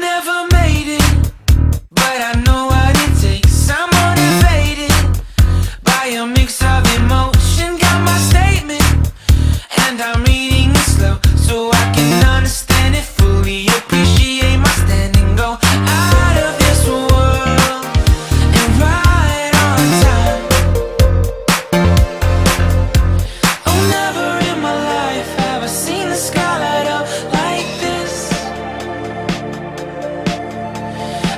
never made it, but I know what it takes. I'm motivated by a mix of emotion. Got my statement, and I'm reading it slow so I can understand it fully. Appreciate my standing, go out of this world and right on time. Oh, never in my life have I seen the sky light up like this.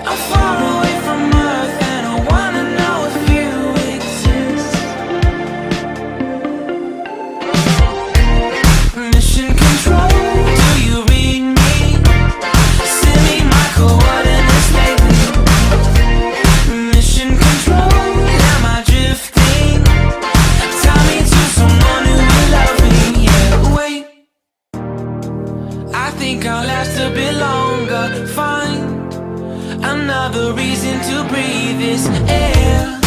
I'm far away from Earth and I wanna know if you exist. Mission control, do you read me? Send me my coordinates lately. Mission control, am I drifting? Tie me to someone who will love me. Yeah, wait, I think I'll last a bit longer. Find another reason to breathe this air,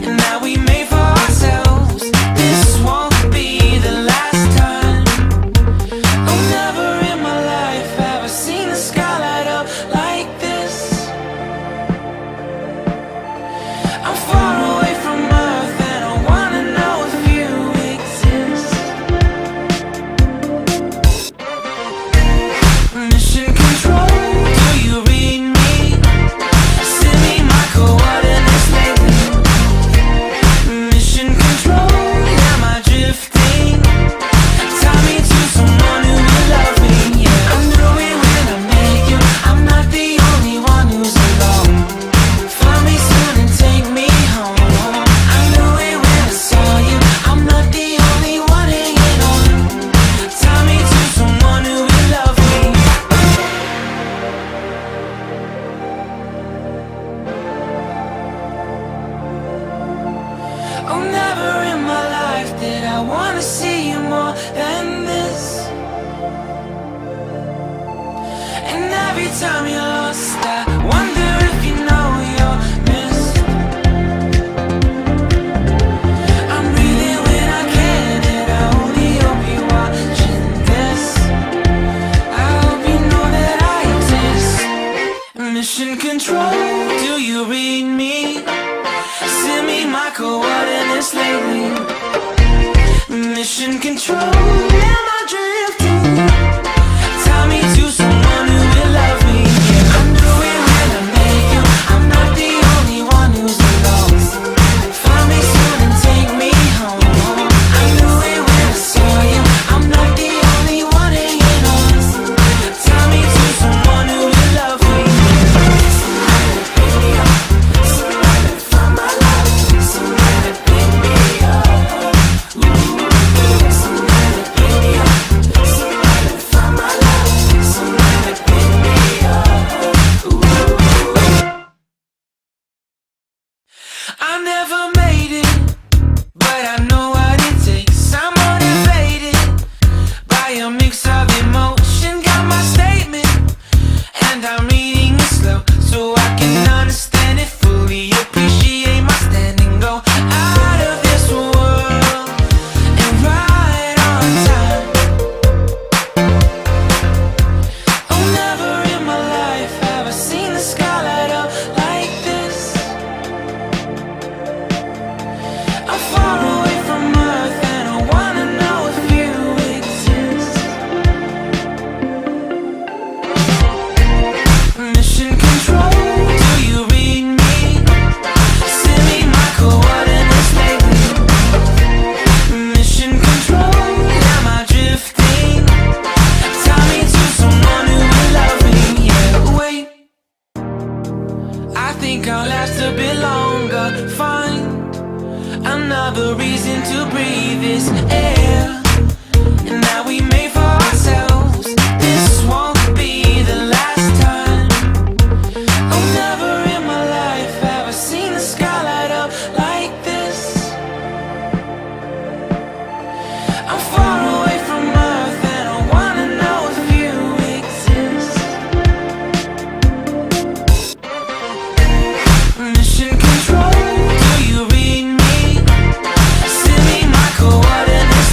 and that we made for ourselves. This won't be the last time. Oh, never in my life have I seen the sky light up like this. I'm far away from Earth and I wanna know if you exist. Mission control, do you read me? Send me my coordinates lately. Mission control, am I drifting? Tie me to someone who will love me. Yeah, I knew it when I met you. I'm not the only one who's alone. Find me soon and take me home. I knew it when I saw you. I'm not the only one hanging on. Tie me to someone who will love me. Oh, never in my life did I wanna see you more than this. And every time you're lost, I wonder if you know you're missed. I'm breathing when I can, and I only hope you're watching this. I hope you know that I exist. Mission control, do you read me? Send me my coordinates lately. Mission control, am I drifting? Tie me to someone who will love me. Yeah, I knew it when I met you. I'm not the only one who's alone. Find me soon and take me home. I knew it when I saw you. I'm not the only one hanging on. Tie me to someone who will love me. Somebody pick me up. Somebody find my life. Somebody pick me up. Somebody pick me up. Somebody find my life. Somebody pick me up. I never made it, but I know what it takes. I'm motivated by a mix of emotion. Got my statement, and I'm reading it slow so I can understand it fully. Appreciate my standing, go out of this world and right on time. Oh, never in my life have I seen the sky light up like this. I'm far away from Earth and I wanna know if you exist. Mission control, do you read me? Send me my coordinates lately. Mission control, am I drifting? Tie me to someone who will love me. Yeah, wait, I think I'll last a bit longer. Find another reason to breathe this air, and that we made for ourselves. This won't be the last time. Oh, never in my life have I seen the sky light up like this. I'm far away from Earth and I wanna know if you exist. Mission control, do you read me? Send me my coordinates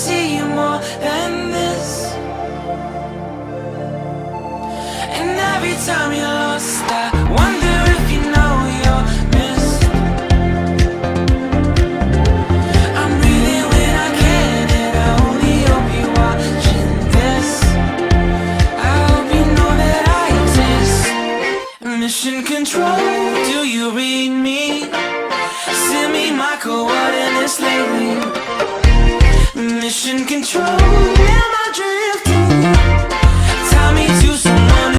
see you more than this. And every time you're lost, I wonder if you know you're missed. I'm breathing when I can, and I only hope you're watching this. I hope you know that I exist. Mission control, do you read me? Send me my coordinates lately. Mission control, am I